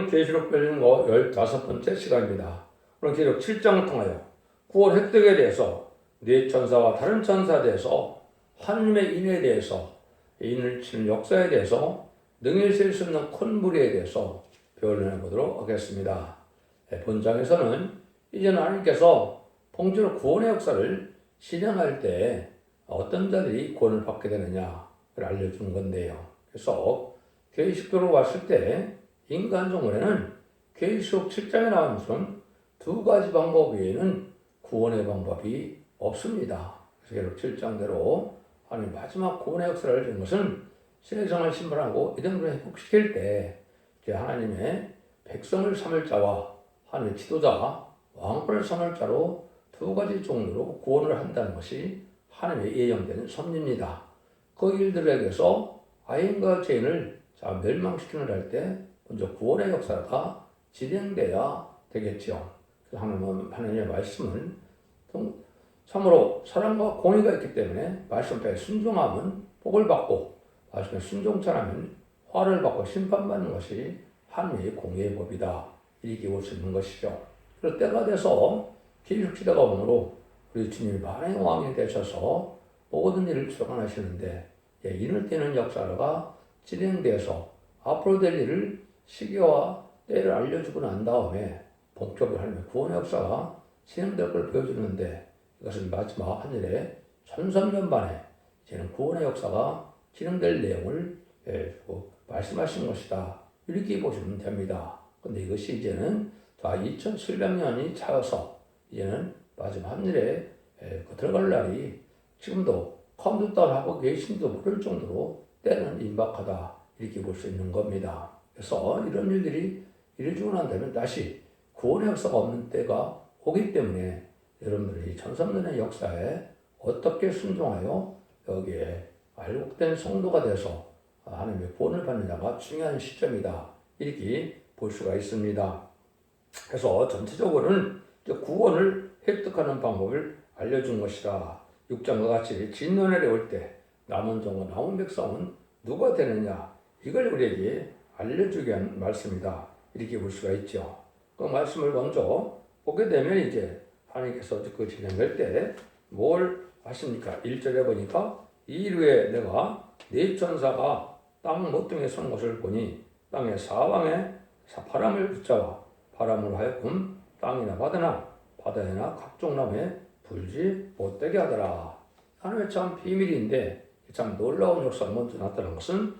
계시록 별리는 거 15번째 시간입니다. 오늘 계시록 7장을 통하여 구원 획득에 대해서 네 천사와 다른 천사에 대해서 하나님의 인에 대해서 인을 치는 역사에 대해서 능히 셀 수 없는 큰 무리에 대해서 배워내 보도록 하겠습니다. 본장에서는 이제는 하나님께서 통째로 구원의 역사를 실행할 때 어떤 자들이 구원을 받게 되느냐를 알려주는 건데요. 그래서 계시록으로 봤을 때 인간 정원에는 계시록 7장에 나온 것처럼 두 가지 방법 외에는 구원의 방법이 없습니다. 그래서 계시록 7장대로 하나님 마지막 구원의 역사를 알려준 것은 세상을 심판하고 이등으로 회복시킬 때 이제 하나님의 백성을 삼을 자와 하나님의 지도자, 왕권을 삼을 자로 두 가지 종류로 구원을 한다는 것이 하나님의 예정된 섭리입니다. 그 일들에게서 아인과 죄인을 멸망시키는 할때 먼저 구원의 역사가 진행돼야 되겠죠. 하나님의 말씀은 참으로 사랑과 공의가 있기 때문에 말씀에 순종하면 복을 받고 말씀에 순종치 않으면 화를 받고 심판받는 것이 하나님의 공의의 법이다. 이렇게 볼 수 있는 것이죠. 그래서 때가 돼서 계시록 시대가 오므로 우리 주님이 만왕의 왕이 되셔서 모든 일을 주관하시는데 인을 떼는 역사가 진행돼서 앞으로 될 일을 시기와 때를 알려주고 난 다음에 본격적으로 하나님의 구원의 역사가 진행될 걸 보여주는데 이것은 마지막 하늘에 1300년 만에 이제는 구원의 역사가 진행될 내용을 말씀하신 것이다. 이렇게 보시면 됩니다. 근데 이것이 이제는 2700년이 차여서 이제는 마지막 하늘에 들어갈 날이 지금도 카운트다운 하고 계신지도 모를 정도로 때는 임박하다. 이렇게 볼 수 있는 겁니다. 그래서 이런 일들이 이루어지고 난 다음에 다시 구원의 역사가 없는 때가 오기 때문에 여러분들이 1300년의 역사에 어떻게 순종하여 여기에 알곡된 성도가 돼서 하나님의 구원을 받느냐가 중요한 시점이다. 이렇게 볼 수가 있습니다. 그래서 전체적으로는 구원을 획득하는 방법을 알려준 것이다. 6장과 같이 진노날이 올 때 남은 종과 남은 백성은 누가 되느냐 이걸 우리에게 알려주게 한 말씀이다. 이렇게 볼 수가 있죠. 그 말씀을 먼저 보게 되면 이제 하나님께서 그 진행할 때 뭘 하십니까? 1절에 보니까 이일후에 내가 네 천사가 땅 모퉁이에 선 것을 보니 땅의 사방에 바람을 붙잡아 바람으로 하여금 땅이나 바다나 각종 나무에 불지 못되게 하더라. 하나님의 참 비밀인데 참 놀라운 역사가 먼저 나타난 것은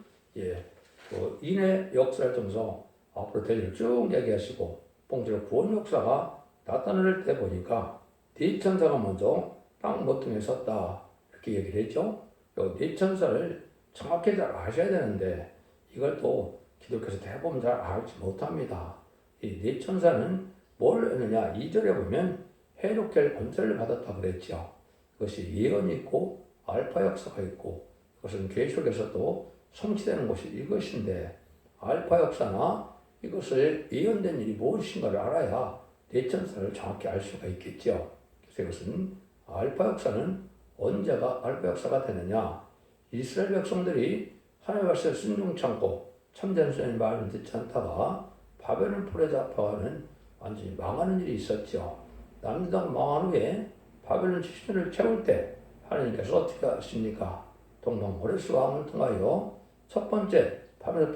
인의 역사를 통해서 앞으로 될 일을 쭉 얘기하시고 본질의 구원 역사가 나타날 때 보니까 네 천사가 먼저 땅 모퉁이에 섰다 이렇게 얘기를 했죠. 네 천사를 정확히 잘 아셔야 되는데 이걸 또 기독교에서 대부분 잘 알지 못합니다. 이 네 천사는 뭘 했느냐 2절에 보면 헤노켈 권세를 받았다고 그랬죠. 그것이 예언이 있고 알파 역사가 있고 그것은 계시록에서도 성취되는 것이 이것인데 알파 역사나 이것을 예언된 일이 무엇인가를 알아야 네 천사를 정확히 알 수가 있겠죠. 그래서 이것은 알파 역사는 언제가 알파 역사가 되느냐 이스라엘 백성들이 하나님의 말씀에 순종치 않고 참된 선생님 말을 듣지 않다가 바벨론 폴에 잡혀가는 완전히 망하는 일이 있었죠. 남유다가 망한 후에 바벨론 70년을 채울 때 하나님께서 어떻게 하십니까? 동방모레스 왕을 통하여 첫 번째 바벨론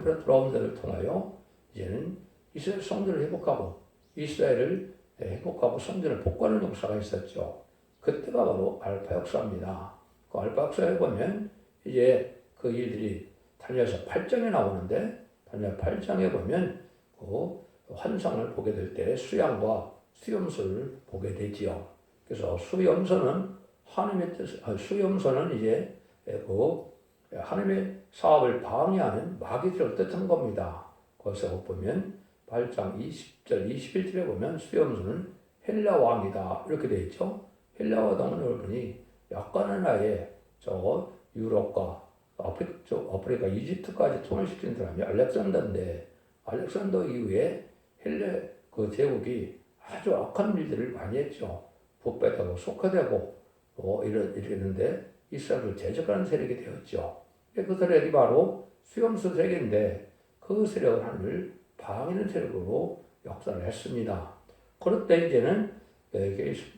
폴에 돌아온 자를 통하여 이제는 이스라엘 성전을 회복하고 이스라엘을 회복하고 성전을 복구하는 역사가 있었죠. 그때가 바로 알파 역사입니다. 그 알파 역사에 보면 이제 그 일들이 다니엘서 8장에 나오는데 다니엘 8장에 보면 그 환상을 보게 될 때 수양과 수염소를 보게 되지요. 그래서 수염소는 하나님의 뜻, 수염소는 이제 그 하나님의 사업을 방해하는 마귀들을 뜻한 겁니다. 거기서 보면 8장 20절, 21절에 보면 수염소는 헬라 왕이다 이렇게 되어 있죠. 헬라 왕은 여러분이 약간의 나이에 저 유럽과 아프리카, 이집트까지 통일시킨 사람이 알렉산더인데 알렉산더 이후에 헬레 그 제국이 아주 악한 일들을 많이 했죠. 북배되고 속화되고 이랬는데 이스라엘을 제적하는 세력이 되었죠. 그 세력이 바로 수염소 세력인데 그 세력을 하늘 방해는 세력으로 역사를 했습니다. 그럴 때 이제는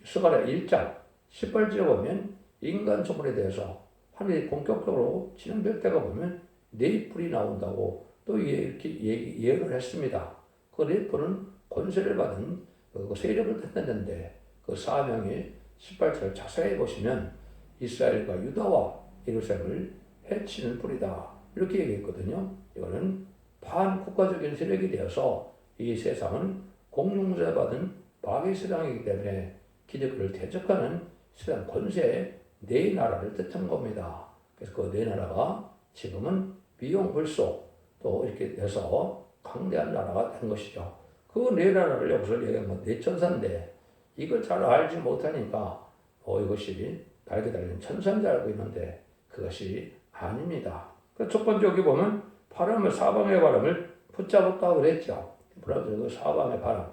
스가랴 1장 18절에 보면 인간 조건에 대해서 하늘이 본격적으로 진행될 때가 보면 네 뿔이 나온다고 또 이렇게 예언을 했습니다. 그 네 뿔은 권세를 받은 그 세력을 뜻했는데 그 사명의 18절을 자세히 보시면 이스라엘과 유다와 예루살렘을 해치는 뿔이다. 이렇게 얘기했거든요. 이거는 반국가적인 세력이 되어서 이 세상은 공중세 받은 마귀 세상이기 때문에 기득권을 대적하는 세상 권세의 네 나라를 뜻한 겁니다. 그래서 그 네 나라가 지금은 미용불소 또 이렇게 돼서 강대한 나라가 된 것이죠. 그 네 나라를 여기서 얘기한 건 네 천사인데 이걸 잘 알지 못하니까 이것이 달게 달린 천사인 줄 알고 있는데 그것이 아닙니다. 첫 번째 여기 보면 바람을 사방의 바람을 붙잡았다 그랬죠. 그 사방의 바람,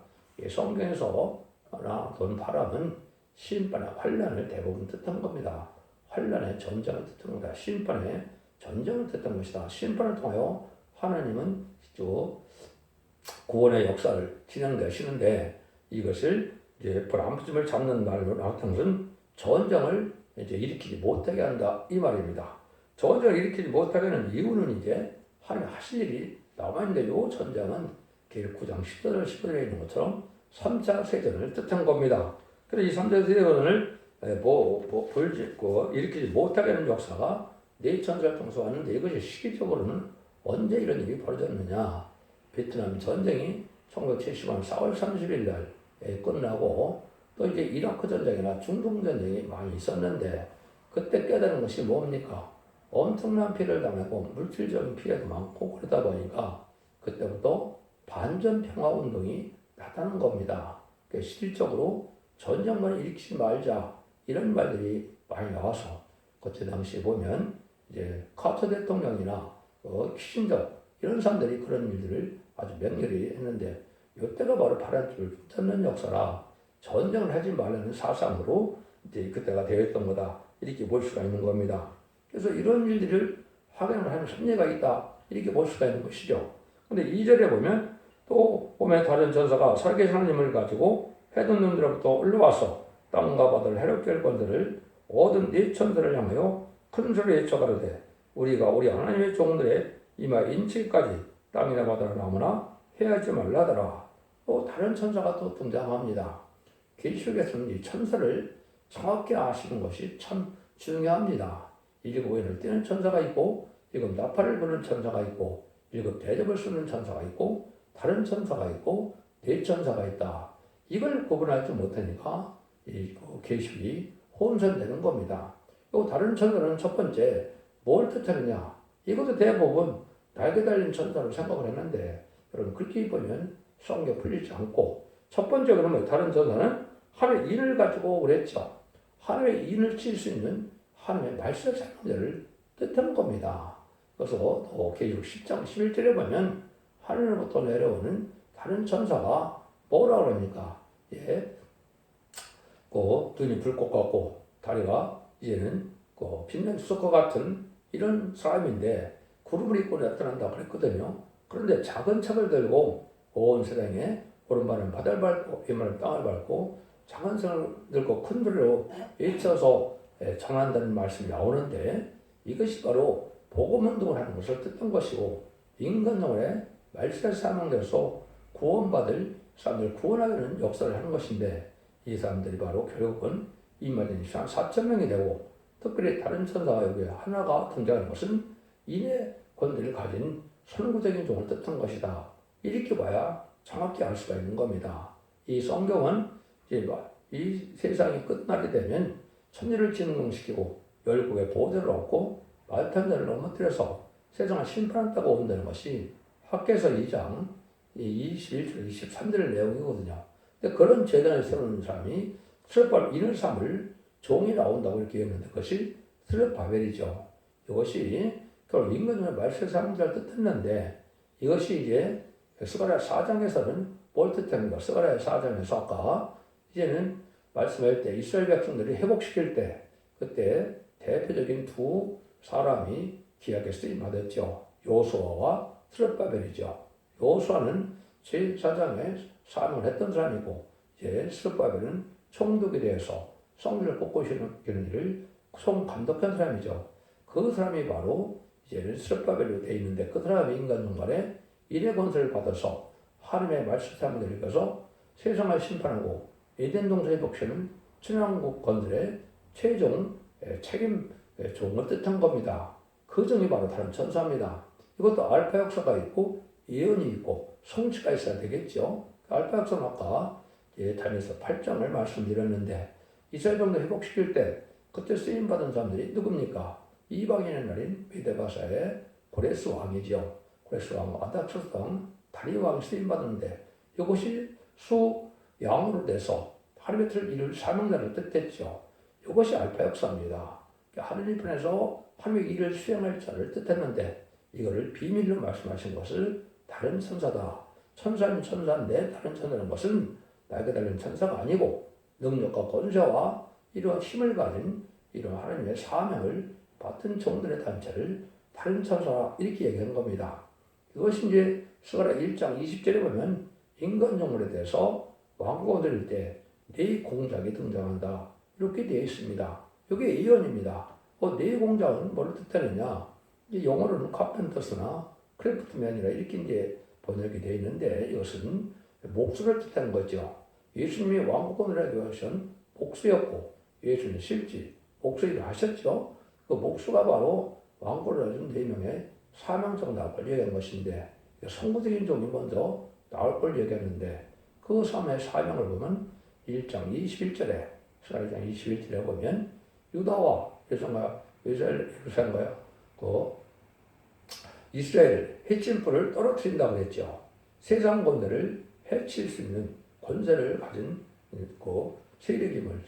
성경에서 돈 바람은 심판의 환란을 대부분 뜻한 겁니다. 환란의 전쟁을 뜻한 겁니다. 심판의 전쟁을 뜻한 것이다. 심판을 통하여 하나님은 구원의 역사를 진행되시는데 이것을 이제 불안부심을 잡는 말로 나타난 것은 전쟁을 이제 일으키지 못하게 한다 이 말입니다. 전쟁을 일으키지 못하게 하는 이유는 이제 하나님 하실 일이 남아있는데 이 전쟁은 계획 9장 10절 15절에 있는 것처럼 3차 세전을 뜻한 겁니다. 그래서 이 3차 세전을 일으키지 못하게 하는 역사가 네 천사를 통해서 왔는데 이것이 시기적으로는 언제 이런 일이 벌어졌느냐. 베트남 전쟁이 1970년 4월 30일 날 끝나고 또 이제 이라크 전쟁이나 중동 전쟁이 많이 있었는데 그때 깨달은 것이 뭡니까? 엄청난 피해를 당하고 물질적인 피해도 많고 그러다 보니까 그때부터 반전 평화 운동이 나타난 겁니다. 실질적으로 전쟁만 일으키지 말자 이런 말들이 많이 나와서 그때 당시 보면 이제 카터 대통령이나 키신저 이런 사람들이 그런 일들을 아주 맹렬히 했는데 이때가 바로 바람줄을 붙잡는 역사라 전쟁을 하지 말라는 사상으로 이제 그때가 되었던 거다 이렇게 볼 수가 있는 겁니다. 그래서 이런 일들을 확인을 하는 섭리가 있다 이렇게 볼 수가 있는 것이죠. 근데 2절에 보면 또 보면 다른 전사가 살아계신 하나님을 가지고 해둔 놈들로부터 올라와서 땅과 바다를 해롭게 할 권세를 얻은 네 천사를 향하여 큰 소리로 외쳐가로되 우리가 우리 하나님의 종들의 이마 인치까지 땅이나 바다를 아무나 해하지 말라더라. 또 다른 천사가 또 등장합니다. 계시록에서는 이 천사를 정확히 아시는 것이 참 중요합니다. 일곱에는 뛰는 천사가 있고 일곱 나팔을 부는 천사가 있고 일곱 대접을 쓰는 천사가 있고 다른 천사가 있고 네 천사가 있다. 이걸 구분하지 못하니까 이 계시록이 혼선되는 겁니다. 또 다른 천사는 첫 번째 뭘 뜻하느냐? 이것도 대부분 날개 달린 천사로 생각을 했는데 여러분 그렇게 보면 성경 풀리지 않고 첫 번째 그러면 다른 천사는 하늘의 인을 가지고 그랬죠. 하늘의 인을 칠 수 있는 하나님의 말씀의 사람들을 뜻하는 겁니다. 그래서 또 계시록 10장 11절에 보면 하늘로부터 내려오는 다른 천사가 뭐라 그럽니까? 눈이 불꽃 같고 다리가 이제는 빛난 수석과 같은 이런 사람인데 구름을 입고 나타난다 그랬거든요. 그런데 작은 창을 들고 온 세상에 오른발은 바다를 밟고 왼발은 땅을 밟고 작은 손을 들고 큰 소리로 외쳐서 전한다는 말씀이 나오는데 이것이 바로 복음운동을 하는 것을 뜻한 것이고 인간성의 말씀에 사망돼서 구원받을 사람들을 구원하는 역사를 하는 것인데 이 사람들이 바로 결국은 이마진 4,000명이 되고 특별히 다른 천사가 여기 하나가 등장하는 것은 인의 권리를 가진 선구적인 종을 뜻한 것이다. 이렇게 봐야 정확히 알 수가 있는 겁니다. 이 성경은 이제 이 세상이 끝나게 되면 천지를 진동시키고 열국의 보호자를 얻고 말탄자를 넘어뜨려서 세상을 심판한다고 온다는 것이 학개서 2장 21절 23절 내용이거든요. 근데 그런 재단을 세우는 사람이 스룹바벨 삼을 종이 나온다고 이렇게 했는데 그것이 스룹바벨이죠. 이것이 결국 인간의 말세 사람들을 뜻했는데 이것이 이제 스가랴 4장에서는 뭘 뜻합니까? 스가랴 4장에서 아까 이제는 말씀할 때 이스라엘 백성들이 회복시킬 때 그때 대표적인 두 사람이 기약에 쓰임 받았죠. 요수아와 스룹바벨이죠. 여호수아는 제사장의 사명을 했던 사람이고 이제 스룹바벨은 총독에 대해서 성전을 꺾으시는 일을 총감독한 사람이죠. 그 사람이 바로 이제는 스룹바벨로 되어 있는데 그 사람이 인간 중간에 인의 권세를 받아서 하나님의 말씀 사명을 일으켜서 세상을 심판하고 에덴 동산의 복시는 천왕국 건설의 최종 책임 종을 뜻한 겁니다. 그 종이 바로 다른 천사입니다. 이것도 알파 역사가 있고 예언이 있고 성취가 있어야 되겠죠. 알파 역사는 아까 다니엘서 8장을 말씀드렸는데 이스라엘 정도 회복시킬 때 그때 쓰임받은 사람들이 누굽니까? 이방인의 날인 메데바사의 고레스 왕이죠. 고레스 왕 아다초스 왕 다리 왕이 쓰임받았는데 이것이 수 양으로 돼서 하나님의 틀을 이룰 사명자를 뜻했죠. 이것이 알파 역사입니다. 하느님 편에서 하나님의 일을 수행할 자를 뜻했는데 이거를 비밀로 말씀하신 것을 다른 천사다. 천사는 천사인데 다른 천사라는 것은 날개 달린 천사가 아니고 능력과 권세와 이러한 힘을 가진 이러한 하나님의 사명을 받은 종들의 단체를 다른 천사 이렇게 얘기한 겁니다. 이것이 이제 스가랴 1장 20절에 보면 인간 종물에 대해서 왕국을 드릴 때 네 공작이 등장한다. 이렇게 되어 있습니다. 이게 예언입니다. 네 공작은 뭘 뜻하느냐? 영어로는 카펜터스나 크래프트맨이라 이렇게 이제 번역이 되어 있는데 이것은 목수를 뜻하는 거죠. 예수님이 왕국을 드리기 위해서는 목수였고 예수는 실제 목수 일을 하셨죠. 그 목수가 바로 왕국을 가진 4명의 사명적 나올 얘기한 것인데 선구적인 종이 먼저 나올 걸 얘기했는데 그 삶의 사명을 보면 1장 21절에 스가랴 1장 21절에 보면 유다와 예루살렘과 그 이스라엘 해침풀을 떨어뜨린다고 했죠. 세상 권세를 해칠 수 있는 권세를 가진 그 세력임을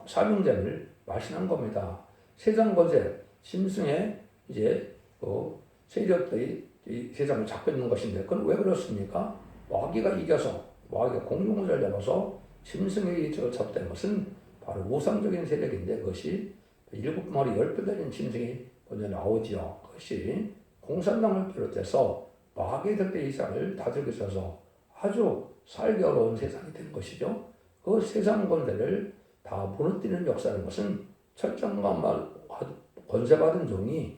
사명자를 말씀한 겁니다. 세상 권세 짐승의 이제 그 세력들이 이 세상을 잡고 있는 것인데 그건 왜 그렇습니까? 마귀가 이겨서 마귀가 공룡을 잡아서 짐승의 이쪽을 잡다는 것은 바로 우상적인 세력인데 그것이 7마리 10배 되는 짐승이 먼저 나오지요. 그것이 공산당을 비롯해서 마귀의 때 이상을 다스리고 있어서 아주 살기 어려운 세상이 된 것이죠. 그 세상 권세를 다 무너뜨리는 역사라는 것은 철장과 권세받은 종이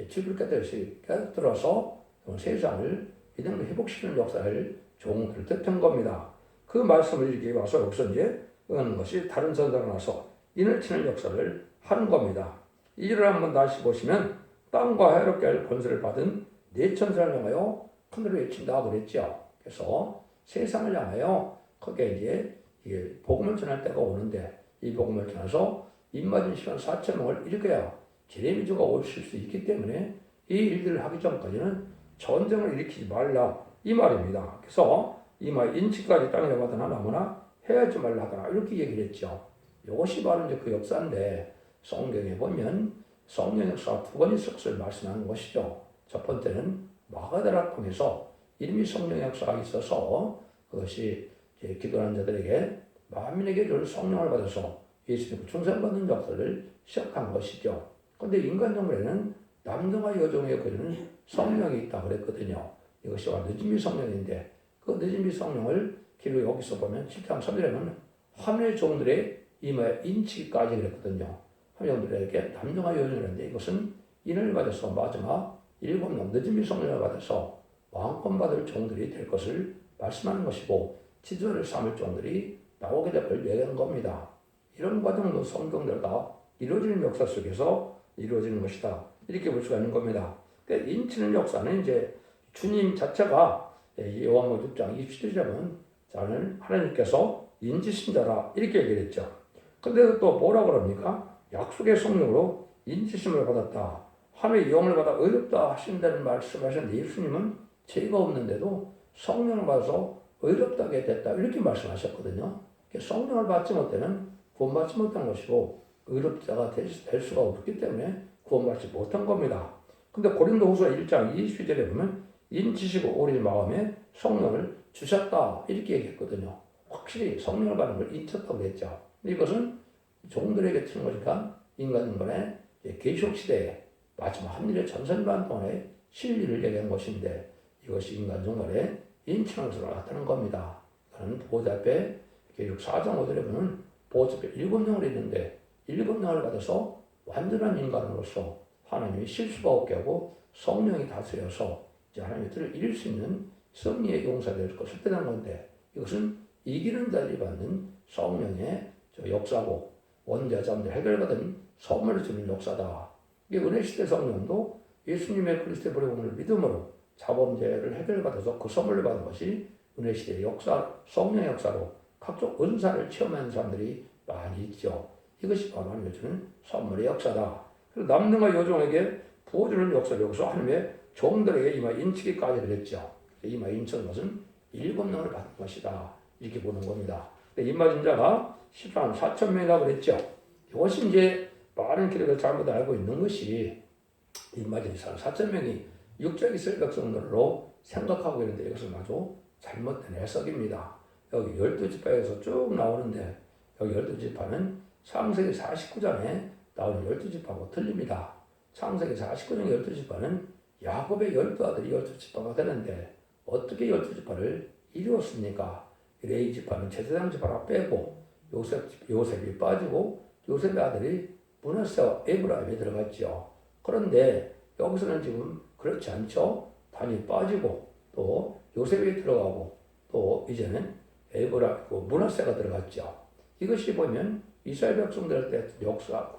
집을 깨뜨려서 세상을 이대로 회복시키는 역사를 종을 뜻한 겁니다. 그 말씀을 이렇게 와서 여기서 이제 하는 것이 다른 천사가 나서 인을 치는 역사를 하는 겁니다. 이 일을 한번 다시 보시면 땅과 해롭게 할 권세를 받은 네 천사를 향하여 큰소리로 외친다 그랬죠. 그래서 세상을 향하여 거기에 이제 복음을 전할 때가 오는데 이 복음을 전해서 입맞은 시간 4,000명을 일으켜야 제레미주가 오실 수 있기 때문에 이 일들을 하기 전까지는 전쟁을 일으키지 말라 이 말입니다. 그래서 이 말 인치까지 땅에 받으나 나무나 해야지 말라 하더라 이렇게 얘기를 했죠. 이것이 바로 이제 그 역사인데 성경에 보면 성령 역사가 2번 있을 것을 말씀하는 것이죠. 첫 번째는 마가다라 통해서 이름이 성령 역사가 있어서 그것이 이제 기도하는 자들에게 만민에게 줄 성령을 받아서 예수님을 충성받는 역사를 시작한 것이죠. 그런데 인간 정글에는 남성과 여종의 그리는 성령이 있다고 그랬거든요. 이것이 늦은비 성령인데 그 늦은비 성령을 기록 여기서 보면 7장 3절에는 하늘의 종들의 이마에 인치기까지 그랬거든요. 하늘의 종들에게 남성과 여종이라는데 이것은 인을 받아서 마지막 7명 늦은비 성령을 받아서 왕권 받을 종들이 될 것을 말씀하는 것이고 지도를 삼을 종들이 나오게 될 걸 얘기하는 겁니다. 이런 과정도 성경대로 다 이루어지는 역사 속에서 이루어지는 것이다. 이렇게 볼 수가 있는 겁니다. 그러니까 인치는 역사는 이제 주님 자체가 요한복음 6장 27절에 보면 저는 하나님께서 인치신 자라 이렇게 얘기를 했죠. 근데 또 뭐라 그럽니까? 약속의 성령으로 인치심을 받았다. 하나님의 영을 받아 의롭다 하신다는 말씀하셨는데 예수님은 죄가 없는데도 성령을 받아서 의롭다게 됐다 이렇게 말씀하셨거든요. 성령을 받지 못하면 구원받지 못한 것이고 의롭자가 될 수가 없기 때문에 구원받지 못한 겁니다. 근데 고린도후서 1장 22절에 보면 인치시고 우리 마음에 성령을 주셨다 이렇게 얘기했거든요. 확실히 성령을 받는 걸 인쳤다고 했죠. 이것은 종들에게 치는 거니까 인간의 계시록 시대에 마지막 한일의 전선반 동안의 진리를 얘기한 것인데 이것이 인간 종말의 인천으로 나타난 겁니다. 그는 보좌 앞에 계시록 4장 5절에 보면 보좌 앞에 7명을 있는데 7명을 받아서 완전한 인간으로서 하나님이 실수가 없게 하고 성령이 다스려서 이제 하나님의 뜻을 이룰 수 있는 승리의 용사될 것을 뜻한 건데, 이것은 이기는 자들이 받는 성령의 역사고 원죄자들 해결받은 선물을 주는 역사다. 이게 은혜시대 성령도 예수님의 그리스도의 보내심을 믿음으로 자범죄를 해결받아서 그 선물을 받은 것이 은혜시대의 역사, 성령의 역사로 각종 은사를 체험하는 사람들이 많이 있죠. 이것이 바로 하나님의 주는 선물의 역사다. 그리고 남능과 여종에게 부어주는 역사를 여기서 하나님의 종들에게 이마 인치기까지 그랬죠. 이마 인치는 것은 7명을 받은 것이다. 이렇게 보는 겁니다. 임마진 자가 14만 4천 명이라고 그랬죠. 이것이 이제 많은 기록을 잘못 알고 있는 것이 임마진 자 4천 명이 육적 이스라엘 백성들로 생각하고 있는데, 이것은 아주 잘못된 해석입니다. 여기 12지파에서 쭉 나오는데 여기 12지파는 창세기 49장에 나오는 12지파하고 틀립니다. 창세기 49장 12지파는 야곱의 12아들이 12지파가 되는데 어떻게 12지파를 이루었습니까? 레위 지파는 제사장 지파를 빼고 요셉이 빠지고 요셉의 아들이 므낫세와 에브라임에 들어갔죠. 그런데 여기서는 지금 그렇지 않죠. 단이 빠지고 또 요셉이 들어가고 또 이제는 므낫세가 들어갔죠. 이것이 보면 이스라엘 백성들 때 역사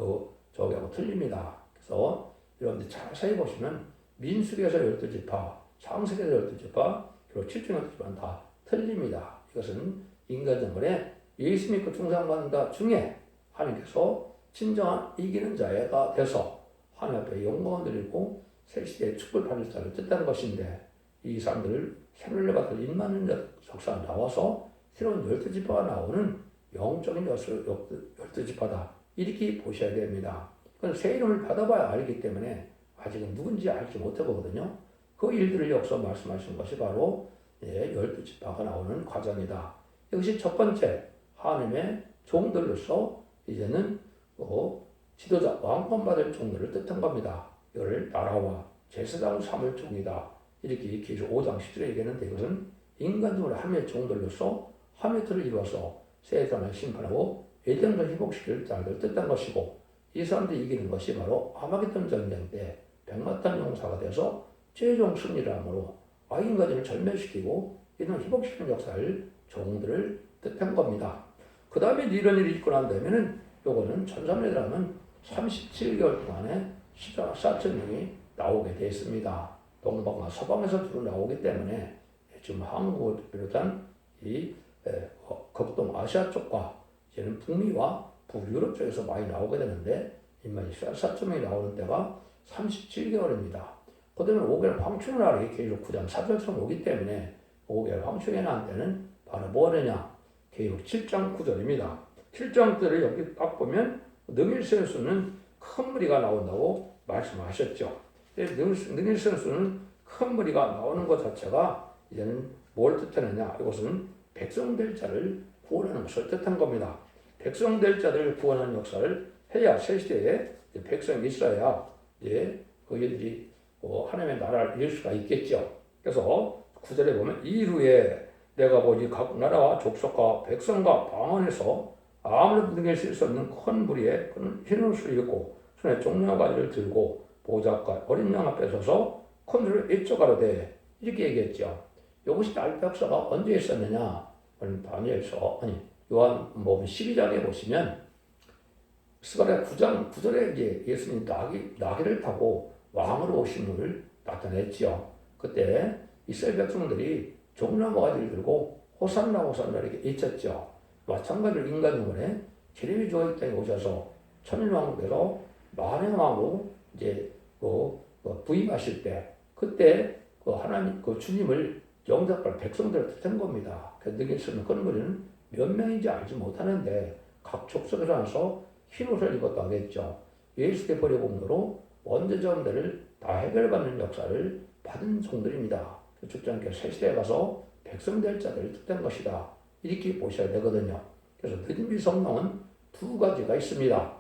저기하고 틀립니다. 그래서 여러분들 자세히 보시면 민수기에서 12지파, 창세기에서 12지파, 그리고 7중 12지파는 다 틀립니다. 이것은 인간 정글에 예수 믿고 충성받는다 중에 하나님께서 진정한 이기는 자가 돼서 하나님 앞에 영광을 드리고 새 시대의 축복을 받을 자를 뜻하는 것인데, 이 사람들을 새로운 받을 임마는 적사가 나와서 새로운 12지파가 나오는 영적인 12지파다. 이렇게 보셔야 됩니다. 그건 새 이름을 받아봐야 알기 때문에 아직은 누군지 알지 못하거든요. 그 일들을 여기서 말씀하신 것이 바로 12지파가 나오는 과정이다. 이것이 첫 번째, 하나님의 종들로서 이제는 지도자, 왕권 받을 종들을 뜻한 겁니다. 이걸 나라와 제사장을 삼을 종이다. 이렇게 계속 5장 10절에 얘기하는데, 이것은 인간적으로 하나님의 종들로서 하나님의 뜻을 이루어서 세상을 심판하고 예정을 회복시킬 자를 뜻한 것이고, 이 사람들이 이기는 것이 바로 아마겟돈 전쟁 때 백마탄 용사가 되어서 최종 승리를 함으로 악인까지를 절멸시키고 이런 회복시키는 역사를 종들을 뜻한 겁니다. 그 다음에 이런 일이 있고 난 다음에는 요거는 1300이라는 37개월 동안에 4,000명이 나오게 되어 있습니다. 동방과 서방에서 주로 나오기 때문에 지금 한국을 비롯한 이 극동 아시아 쪽과 이제는 북미와 북유럽 쪽에서 많이 나오게 되는데, 인만이 4,000명이 나오는 때가 37개월입니다. 그 다음에 5개월 황충의 날이 계시록 9장 4절처럼 오기 때문에 5개월 황충의 날 때는 바로 뭐냐냐? 계시록 7장 9절입니다. 7장 9절을 여기 딱 보면 능일선수는 큰 무리가 나온다고 말씀하셨죠. 능일선수는 큰 무리가 나오는 것 자체가 이제는 뭘 뜻하느냐? 이것은 백성될 자를 구원하는 것을 뜻한 겁니다. 백성될 자들을 구원하는 역사를 해야 새 시대에 백성이 있어야 이제 그들이 하나님의 나라를 이룰 수가 있겠죠. 그래서 9절에 보면 이후에 내가 보지 각 나라와 족속과 백성과 방언에서 아무런 능히 쓸 수 없는 큰 무리에 그는 흰 옷을 입고 손에 종려가지를 들고 보좌 앞과 어린 양 앞에 서서 큰 소리를 일조가로되 이렇게 얘기했죠. 이것이 날백서가 언제 있었느냐? 다니엘서 요한복음 12장에 보시면 스가랴 9장 9절에 이제 예수님이 나귀를 타고 왕으로 오신 분을 나타냈죠. 그때 이스라엘 백성들이 종려가지를 들고 호산나 호산나 이렇게 외쳤죠. 마찬가지로 인간 영혼에 제림이 주어 이 땅에 오셔서 천일왕국에서 만왕의 왕으로 이제 부임하실 때, 그때 하나님 주님을 영접할 백성들을 뜻한 겁니다. 그래서 능일선은 그런 분은 몇 명인지 알지 못하는데 각 족속에서 와서 흰 옷을 입었다고 했죠. 예수의 버려공로로 원죄자들을 다 해결받는 역사를 받은 종들입니다. 죽자님께 새 시대에 가서 백성될 자들을 뜻한 것이다. 이렇게 보셔야 되거든요. 그래서 늦은비 성령은 두 가지가 있습니다.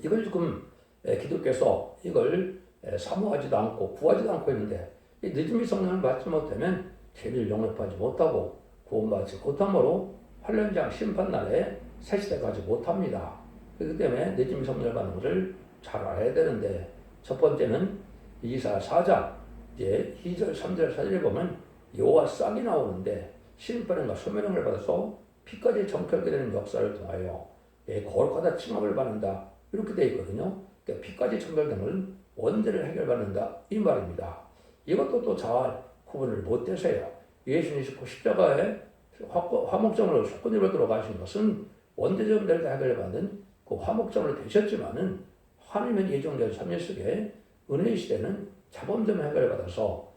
이걸 지금 기독교에서 이걸 사모하지도 않고 구하지도 않고 있는데, 이 늦은비 성령을 받지 못하면 죄를 용납하지 못하고 구원받지 못함으로 환란장 심판날에 새 시대 가지 못합니다. 그렇기 때문에 늦음이 성멸받는 것을 잘 알아야 되는데, 첫 번째는 이사 4장 이제 2절 3절 4절에 보면 여호와 싹이 나오는데 심판과 소멸형을 받아서 피까지 정결게 되는 역사를 통하여 거룩하다 칭함을 받는다 이렇게 되어 있거든요. 그러니까 피까지 정결됨을 원죄를 해결받는다 이 말입니다. 이것도 또 잘 구분을 못해서요. 예수님이 십자가에 화목제물로 속건으로 들어가신 것은 원죄점들을 해결받는 그 화목제물로 되셨지만은 하나님의 예정대로 3일 속에 은혜의 시대는 자범점을 해결받아서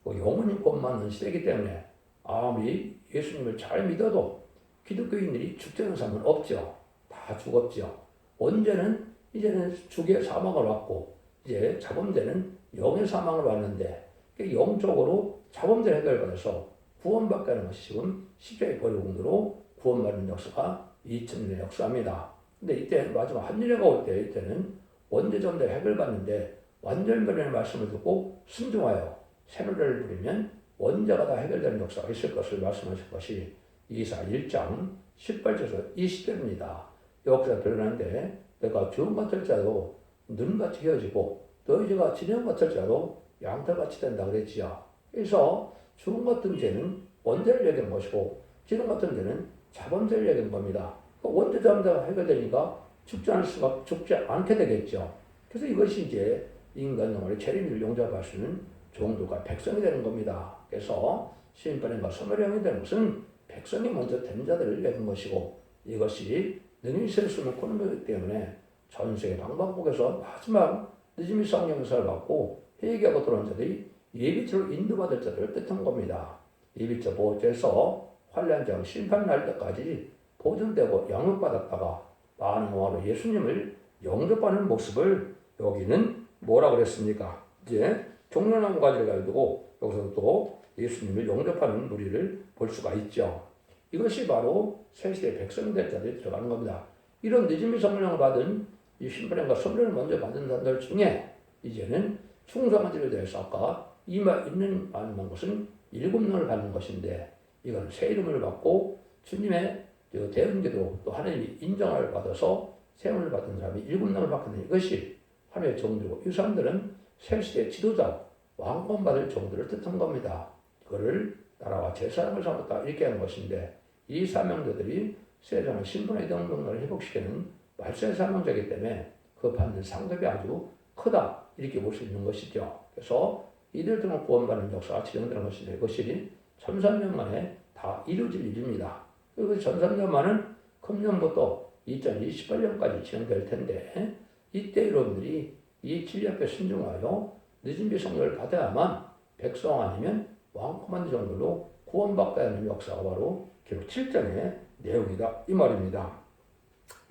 영원히 권받는 시대이기 때문에 아무리 예수님을 잘 믿어도 기독교인들이 죽되는 삶은 없죠. 다 죽었죠. 원죄는 이제는 죽의 사망을 받고 이제 자범죄는 영의 사망을 받는데 영적으로 자범죄를 해결받아서 구원받게 하는 것이 지금 십자가의 보혈공로로 구원받는 역사가 2000년의 역사입니다. 근데 이때 마지막 한일회가 올 때 이때는 원죄점들 해결받는데 완전변의 말씀을 듣고 순종하여 새 노래를 부르면 원죄가 다 해결되는 역사가 있을 것을 말씀하신 것이 이사 1장 18절에서 20절입니다. 여기서 변론하는데 내가 주름 같을 자도 눈같이 헤어지고 너희 죄가 진영 같을 자도 양털같이 된다 그랬지요. 그래서 주름 같은 죄는 원죄를 얘기하는 것이고 진영 같은 죄는 자범죄를 얘기하는 겁니다. 원죄 자범죄가 해결되니까 죽지 않게 되겠죠. 그래서 이것이 이제 인간 영혼의 재림을 용접할 수 있는 종도가 백성이 되는 겁니다. 그래서 심판과 소멸형이 되는 것은 백성이 먼저 된 자들을 얘기하는 것이고 이것이 능히 있을 수 있는 코너이기 때문에 전 세계 방방곡에서 마지막 늦음이 성령사를 받고 회개하고 들어온 자들이 예비처로 인도받을 자들을 뜻한 겁니다. 예비처 보호자에서 환란장 심판 날 때까지 보존되고 영접받았다가 많은 영화로 예수님을 영접하는 모습을 여기는 뭐라 그랬습니까? 이제 종려나무 가지를 가지고 여기서 또 예수님을 영접하는 무리를 볼 수가 있죠. 이것이 바로 새시대 백성이 될 자들이 들어가는 겁니다. 이런 늦음이 성령을 받은 이 심판과 선물을 먼저 받은 자들 중에 이제는 충성한 자에 대해서 아까 있는 많은 것은 7명을 받는 것인데 이건 새 이름을 받고 주님의 대응제도 또 하나님이 인정을 받아서 세움을 받은 사람이 7명을 받게 되는 이것이 하나님의 종들이고 이 사람들은 새시대 지도자 왕권 받을 종들을 뜻한 겁니다. 그거를 나라와 제사장을 삼았다 이렇게 하는 것인데 이 사명자들이 세상의 신분의 이동동을 회복시키는 말세의 사명자이기 때문에 그 받는 상급이 아주 크다 이렇게 볼 수 있는 것이죠. 그래서 이들 등을 구원받는 역사가 진행되는 것인데 이것이 1300년 만에 다 이루어질 일입니다. 그리고 1300년만은 금년부터 2028년까지 진행될 텐데 이때 여러분들이 이 진리 앞에 순종하여 늦은비 성령을 받아야만 백성 아니면 왕코만드 정도로 구원받게 하는 역사가 바로 기록 7장의 내용이다 이 말입니다.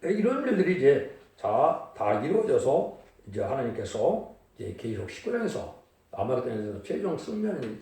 이런 일들이 이제 다 이루어져서 이제 하나님께서 이제 계시록 19장에서 아마겟돈에서 최종 승리하는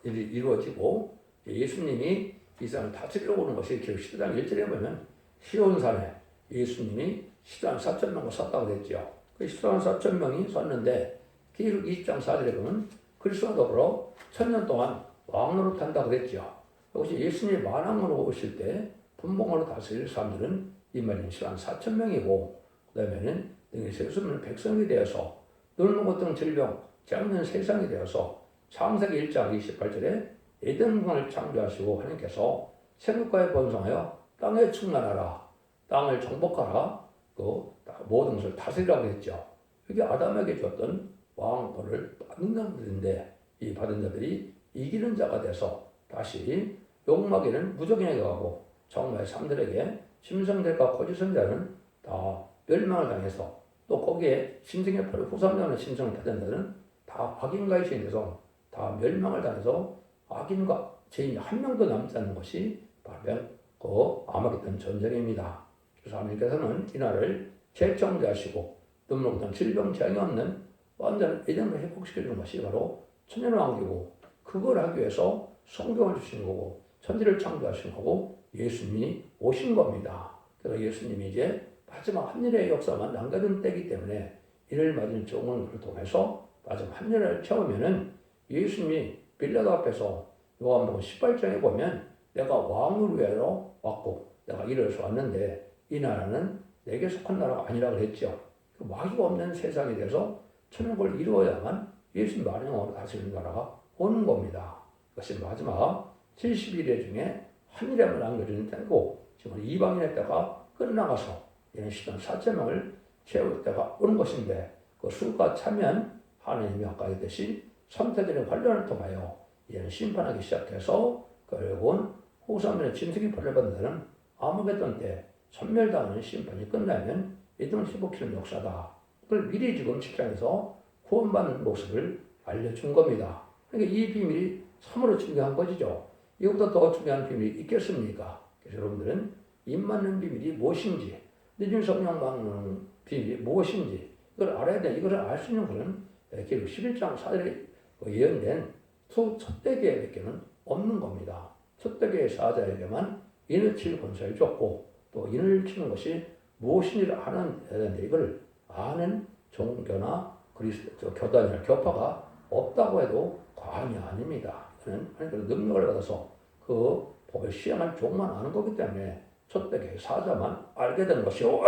일이 이루어지고 예수님이 이 세상을 다스리려고 오는 것이 기록 19장 1절에 보면 시온산에 예수님이 14만 4천 명을 섰다고 그랬죠. 그 14만 4천 명이 섰는데 기록 20장 4절에 보면 그리스도와 더불어 1000년 동안 왕으로 탄다고 그랬죠. 이것이 예수님이 만왕으로 오실 때 분봉으로 다스릴 사람들은 이말님 14만 4천 명이고 그 다음에는 능히 세수는 백성이 되어서 늙는 고통 질병 장는 세상이 되어서 창세기 1장 28절에 에덴문을 창조하시고 하나님께서 생육과에 번성하여 땅에 충만하라 땅을 정복하라 그 모든 것을 다스리라고 했죠. 이게 아담에게 줬던 왕권을 받는 자들인데 이 받은 자들이 이기는 자가 돼서 다시 욕먹이는 무적인에게 가고 정말 사람들에게 심성들과 거짓선자는 다 멸망을 당해서 또 거기에 신성의 후삼자는 심성을 받은 자는 다 악인과의 죄인 돼서 다 멸망을 당해서 악인과 죄인이 한 명도 남지 않는 것이 바로 그 아마겟돈 전쟁입니다. 그래서 하나님께서는 이날을 재창조하시고 눈물보다 질병 재앙이 없는 완전한 에덴을 회복시켜주는 것이 바로 천년왕국이고 그걸 하기 위해서 성경을 주신 거고 천지를 창조하신 거고 예수님이 오신 겁니다. 그래서 예수님이 이제 마지막 한일의 역사만 남겨둔 때이기 때문에 이를 맞은 종을 통해서 마지막 한일을 채우면은 예수님이 빌라도 앞에서 요한복음 18장에 보면 내가 왕을 위하여 왔고 내가 이르러서 왔는데 이 나라는 내게 속한 나라가 아니라 그랬죠. 마귀가 없는 세상에 대해서 천국을 이루어야만 예수님 만행으로 다스리는 나라가 오는 겁니다. 그것이 마지막 70일의 중에 한 일에만 남겨지는 때고 지금 이방인의 때가 끝나가서 이런 10만 4천 명을 채울 때가 오는 것인데 그 수가 차면 하나님이 아까 했듯이 선택들의 관련을 통하여 이런 심판하기 시작해서 결국은 후사면의 진특이 벌려받는 아마겟돈 때 천멸당하는 심판이 끝나면 이들은 회복시키는 역사다. 그걸 미리 지금 7장에서 구원받는 모습을 알려준 겁니다. 그러니까 이 비밀이 참으로 중요한 것이죠. 이것보다 더 중요한 비밀이 있겠습니까? 그래서 여러분들은 입 맞는 비밀이 무엇인지, 늦은 성령 막는 비밀이 무엇인지 이걸 알아야 돼. 이것을 알 수 있는 것은 기록 11장 4절에 예언된 첫대계에게는 없는 겁니다. 첫대계의 사자에게만 인을 칠 권세를 줬고 또 인을 치는 것이 무엇인지를 아는 데는데 이걸 아는 종교나 그리스도 교단이나 교파가 없다고 해도 과언이 아닙니다. 이는 하나님께서 능력을 받아서 그 법을 시행할 종만 아는 거기 때문에 첫대계의 사자만 알게 되는 것이요.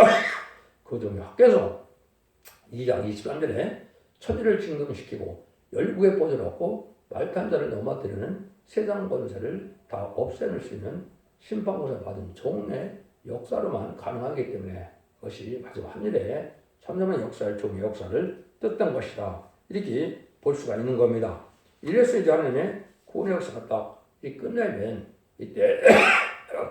그 중에 학교에서 2장 23절에 천지를 진동시키고 열국의 보좌를 얻고 말탄자를 넘어뜨리는 세상 권세를 다 없애낼 수 있는 심판권을 받은 종의 역사로만 가능하기 때문에 그것이 마지막 한 일에 참담한 역사를 종의 역사를 뜻한 것이다. 이렇게 볼 수가 있는 겁니다. 이래서 이제 하나님의 구원의 역사가 딱 끝내면 이때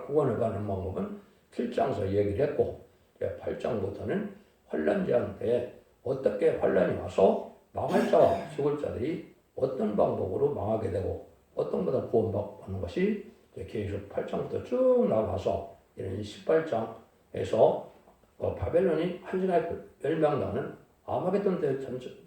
구원을 받는 방법은 7장에서 얘기를 했고 8장부터는 환란 제한 때 어떻게 환란이 와서 망할 자와 죽을 자들이 어떤 방법으로 망하게 되고 어떤 것을 구원받는 것이 계속 8장부터 쭉 나가서 이런 18장에서 바벨론이 한순간에 멸망당하는 아마겟돈 때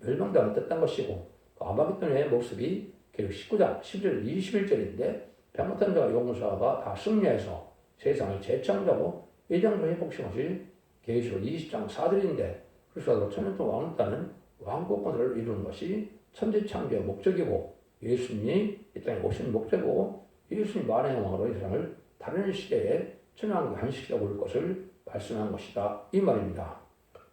멸망당하는 뜻한 것이고 아마겟돈의 모습이 계속 19장 10절 21절인데 병못한 자와 용사가 다 승리해서 세상을 재창조하고 예정으로 회복시킨 것이 계시록 20장 4절인데 그래서 천년동 왕따는 왕국권을 이루는 것이 천지창조의 목적이고 예수님이 이 땅에 오신 목적이고 예수님이 만왕의 왕으로 이 세상을 다른 시대에 천왕국의 한 시대가 올 것을 말씀한 것이다. 이 말입니다.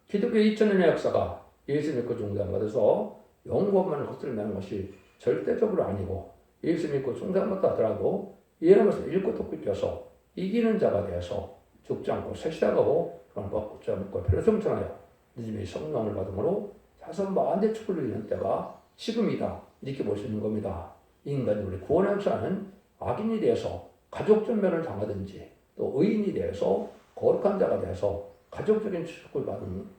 기독교 2000년의 역사가 예수 믿고 중단받아서 영원만을 겉들이는 것이 절대적으로 아니고 예수 믿고 중단받다 하더라도 이해하는 것을 읽고 듣고 있어서 이기는 자가 되어서 죽지 않고 새시다가고 그런 것을 믿고 별로 성천하여 믿음의 성령을 받음으로 자선 만대 축구를 이루는 때가 지금이다. 이렇게 볼 수 있는 겁니다. 인간이 우리 구원의 역사는 악인이 되어서 가족 전멸을 당하든지 또 의인이 되어서 거룩한 자가 되어서 가족적인 축복을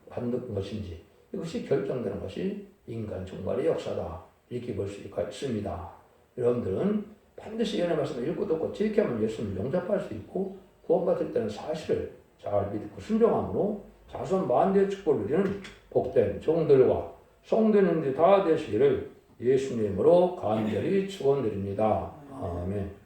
받는 것인지 이것이 결정되는 것이 인간 종말의 역사다. 이렇게 볼 수가 있습니다. 여러분들은 반드시 예언의 말씀을 읽고 듣고 지켜야만 예수님을 영접할 수 있고 구원받을 때는 사실을 잘 믿고 순종함으로 자손 만대의 축복을 누리는 복된 종들과 성도님들이 다 되시기를 예수님으로 간절히 축원드립니다. 아멘.